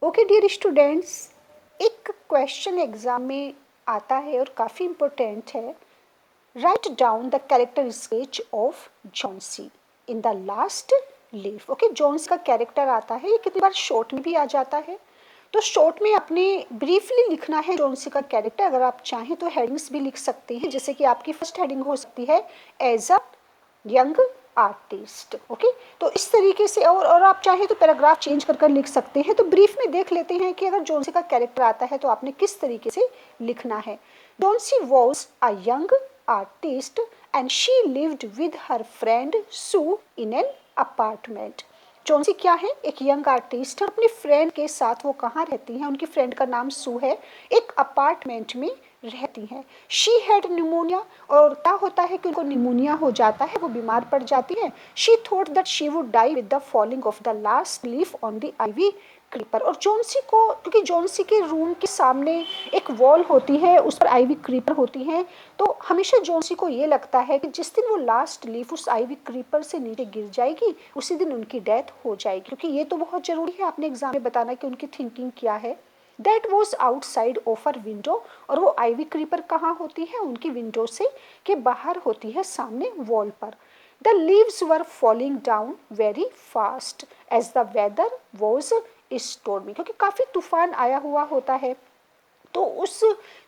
Okay dear students, एक question exam में आता है और काफ़ी इम्पोर्टेंट है। Write down the character sketch of Johnsy in the last leaf. Okay, Johns का कैरेक्टर आता है, ये कितनी बार शॉर्ट में भी आ जाता है। तो शॉर्ट में अपने ब्रीफली लिखना है जॉन्सी का कैरेक्टर। अगर आप चाहें तो हेडिंग्स भी लिख सकते हैं, जैसे कि आपकी फर्स्ट हेडिंग हो सकती है as a young artist. Okay, तो इस तरीके से और आप चाहें तो पैराग्राफ चेंज कर लिख सकते हैं। तो ब्रीफ में देख लेते हैं कि अगर जॉन्सी का कैरेक्टर आता है तो आपने किस तरीके से लिखना है। Johnsy was a young artist and she lived with her friend Sue in an apartment. Johnsy क्या है? एक यंग आर्टिस्ट है। अपने फ्रेंड के साथ वो कहाँ रहती हैं? उनकी फ्रेंड का नाम सू है। एक अपार्टमेंट में रहती हैं। शी हैड निमोनिया, और क्या होता है कि उनको निमोनिया हो जाता है, वो बीमार पड़ जाती है। She thought that she would die with the falling of the last leaf on the ivy creeper. और जॉन्सी को, क्योंकि जॉन्सी के रूम के सामने एक वॉल होती है, उस पर आइवी क्रीपर होती हैं, तो हमेशा जॉन्सी को ये लगता है कि जिस दिन वो लास्ट लीफ उस आइवी क्रीपर से नीचे गिर जाएगी उसी दिन उनकी डेथ हो जाएगी। क्योंकि ये तो बहुत जरूरी है आपने एग्जाम में बताना कि उनकी थिंकिंग क्या है। That was outside of her window, और वो आइवी क्रीपर कहाँ होती है? उनकी विंडो से के बाहर होती है, सामने वॉल पर। The leaves were falling down very fast as the weather was stormy, क्योंकि काफ़ी तूफान आया हुआ होता है। तो उस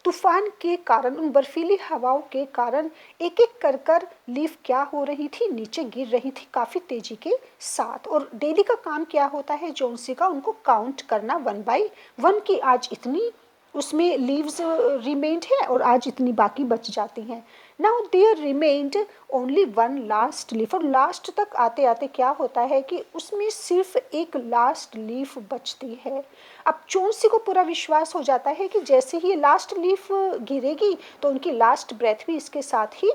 तूफान के कारण, उन बर्फीली हवाओं के कारण एक एक कर लीफ क्या हो रही थी? नीचे गिर रही थी काफ़ी तेजी के साथ। और डेली का काम क्या होता है जॉन्सी का? उनको काउंट करना 1 बाई 1 की आज इतनी उसमें लीव्स रिमेंड है और आज इतनी बाकी बच जाती हैं। Now there remained only 1 last leaf, और लास्ट तक आते आते क्या होता है कि उसमें सिर्फ एक लास्ट लीफ बचती है। अब जॉन्सी को पूरा विश्वास हो जाता है कि जैसे ही ये लास्ट लीफ गिरेगी तो उनकी लास्ट ब्रेथ भी इसके साथ ही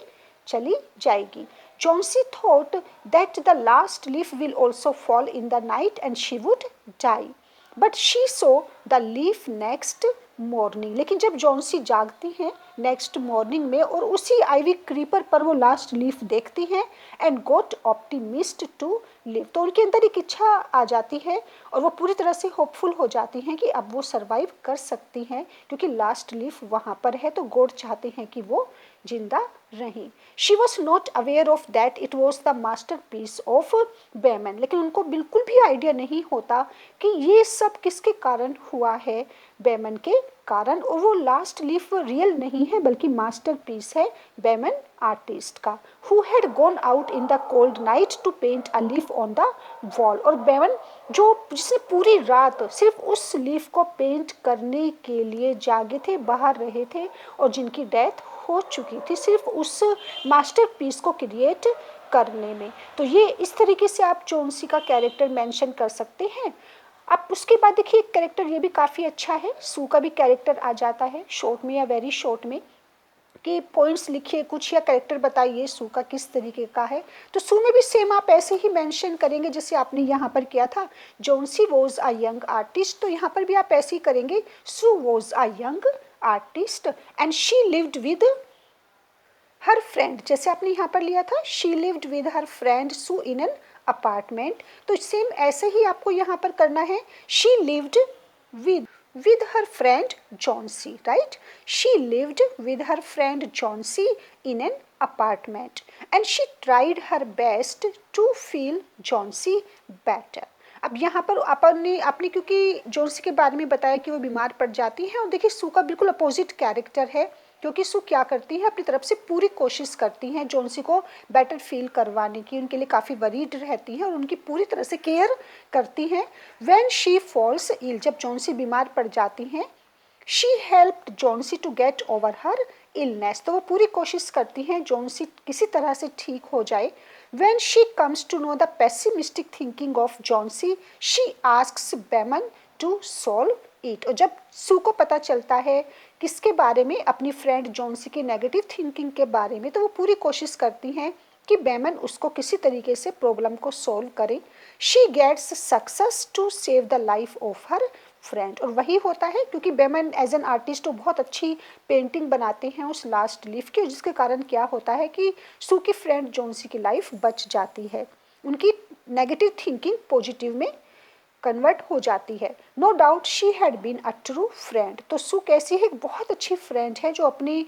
चली जाएगी। Johnsy thought that the last leaf will also fall in the night and she would die, but she saw the leaf next morning. लेकिन जब जॉन्सी जागती हैं नेक्स्ट मॉर्निंग में और उसी आइवी क्रीपर पर वो लास्ट लीफ देखती हैं and got optimist to live, तो उनके अंदर एक इच्छा आ जाती है और वो पूरी तरह से होपफुल हो जाती हैं कि अब वो सरवाइव कर सकती हैं, क्योंकि लास्ट लीफ वहाँ पर है। तो गॉड चाहते हैं कि वो जिंदा रहें। She was not aware of that it was the masterpiece of Behrman, लेकिन उनको बिल्कुल भी आइडिया नहीं होता कि ये सब किसके कारण हुआ है? बेमन के कारण। और वो लास्ट लीफ रियल नहीं है बल्कि मास्टरपीस है बेमन आर्टिस्ट का, who had gone out in the cold night to paint a leaf on the wall. और बेमन जो जिसने पूरी रात सिर्फ उस लीफ को पेंट करने के लिए जागे थे, बाहर रहे थे, और जिनकी डेथ हो चुकी थी सिर्फ उस मास्टरपीस को क्रिएट करने में। तो ये इस तरीके से आप जॉन्सी का कैरेक्टर मेंशन कर सकते हैं। अब उसके बाद देखिए एक कैरेक्टर ये भी काफ़ी अच्छा है, सू का भी कैरेक्टर आ जाता है शॉर्ट में या वेरी शॉर्ट में, कि पॉइंट्स लिखिए कुछ या कैरेक्टर बताइए सू का किस तरीके का है। तो सू में भी सेम आप ऐसे ही मेंशन करेंगे जैसे आपने यहाँ पर किया था, Johnsy was a young artist, तो यहाँ पर भी आप ऐसे ही करेंगे, Sue was a young artist and she lived with her friend, जैसे आपने यहाँ पर लिया था she lived with her friend Sue in an apartment. तो सेम ऐसे ही आपको यहाँ पर करना है, she lived with her friend Johnsy, right? She lived with her friend Johnsy in an apartment and she tried her best to feel Johnsy better. अब यहाँ पर आपने क्योंकि जॉन्सी के बारे में बताया कि वो बीमार पड़ जाती हैं, और देखिए सू का बिल्कुल अपोजिट कैरेक्टर है, क्योंकि सू क्या करती है अपनी तरफ से पूरी कोशिश करती हैं जॉन्सी को बेटर फील करवाने की, उनके लिए काफ़ी वरीड रहती है और उनकी पूरी तरह से केयर करती हैं। व्हेन शी फॉल्स इल, जब जॉन्सी बीमार पड़ जाती हैं, she helped Johnsy to get over her illness, तो वो पूरी कोशिश करती हैं जॉन्सी किसी तरह से ठीक हो जाए। When she comes to know the pessimistic thinking of Johnsy, she asks Behrman to solve it, और जब सू को पता चलता है किसके बारे में? अपनी फ्रेंड जॉन्सी की नेगेटिव थिंकिंग के बारे में, तो वो पूरी कोशिश करती हैं कि बेमन उसको किसी तरीके से प्रॉब्लम को सॉल्व करे। She gets success to save the life of her friend, और वही होता है क्योंकि बेमन एज एन आर्टिस्ट वो बहुत अच्छी पेंटिंग बनाते हैं उस लास्ट लीफ की, जिसके कारण क्या होता है कि सू की फ्रेंड जॉन्सी की लाइफ बच जाती है, उनकी नेगेटिव थिंकिंग पॉजिटिव में कन्वर्ट हो जाती है। No doubt she had been a true friend. तो सू कैसी है, एक बहुत अच्छी फ्रेंड है जो अपने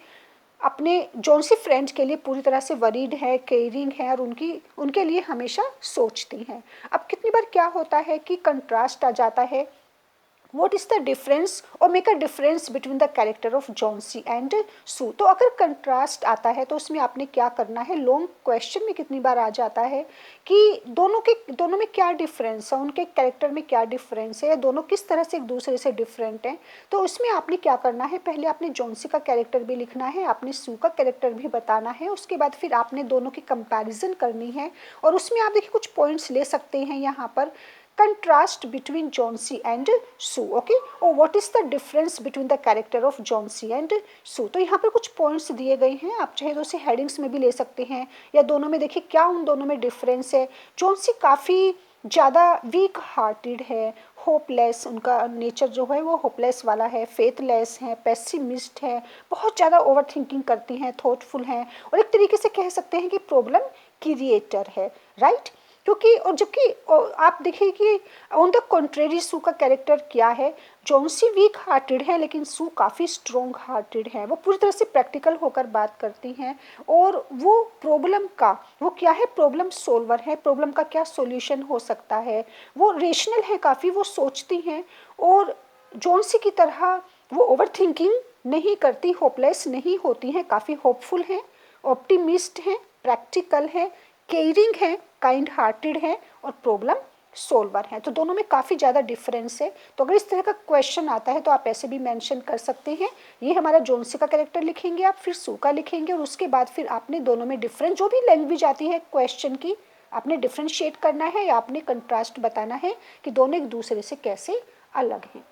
अपने जौन सी फ्रेंड के लिए पूरी तरह से वरीड है, केयरिंग है और उनके लिए हमेशा सोचती हैं। अब कितनी बार क्या होता है कि कंट्रास्ट आ जाता है, what is the difference or make a difference between the character of Johnsy and Sue. तो अगर कंट्रास्ट आता है तो उसमें आपने क्या करना है, लॉन्ग क्वेश्चन में कितनी बार आ जाता है कि दोनों में क्या डिफरेंस है, उनके कैरेक्टर में क्या डिफरेंस है, दोनों किस तरह से एक दूसरे से डिफरेंट हैं। तो उसमें आपने क्या करना है, पहले आपने जॉन्सी का कैरेक्टर भी लिखना है, आपने सू का कैरेक्टर भी बताना है, उसके बाद फिर आपने दोनों की कंपैरिजन करनी है। और उसमें आप देखिए कुछ पॉइंट्स ले सकते हैं यहाँ पर, contrast between John C. and Sue, okay? और what is the difference between the character of John C. and Sue? तो यहाँ पर कुछ पॉइंट्स दिए गए हैं, आप चाहे तो उसे हेडिंग्स में भी ले सकते हैं या दोनों में देखिए क्या उन दोनों में डिफरेंस है। जॉन सी काफ़ी ज़्यादा वीक हार्टेड है, होपलेस, उनका नेचर जो है वो होपलेस वाला है, फेथलेस है, पेसिमिस्ट है, बहुत ज़्यादा ओवर थिंकिंग करती हैं, थॉटफुल हैं और एक तरीके से कह सकते हैं कि प्रॉब्लम क्रिएटर है, राइट? क्योंकि और जबकि आप देखिए कि ऑन द कॉन्ट्रेरी सू का कैरेक्टर क्या है, जॉन्सी वीक हार्टेड है लेकिन सू काफ़ी स्ट्रॉन्ग हार्टेड है, वो पूरी तरह से प्रैक्टिकल होकर बात करती हैं और वो प्रॉब्लम का वो क्या है, प्रॉब्लम सोल्वर है, प्रॉब्लम का क्या सॉल्यूशन हो सकता है, वो रेशनल है काफ़ी, वो सोचती हैं और जॉन्सी की तरह वो ओवर थिंकिंग नहीं करती, होपलेस नहीं होती हैं, काफ़ी होपफुल हैं, ऑप्टिमिस्ट हैं, प्रैक्टिकल है, केयरिंग है, काइंड हार्टेड है और प्रॉब्लम सोल्वर है। तो दोनों में काफ़ी ज़्यादा डिफरेंस है। तो अगर इस तरह का क्वेश्चन आता है तो आप ऐसे भी मेंशन कर सकते हैं, ये हमारा जॉन्सी का कैरेक्टर लिखेंगे आप, फिर सू का लिखेंगे और उसके बाद फिर आपने दोनों में डिफरेंस जो भी लैंग्वेज आती है क्वेश्चन की आपने डिफ्रेंशिएट करना है या आपने कंट्रास्ट बताना है कि दोनों एक दूसरे से कैसे अलग हैं।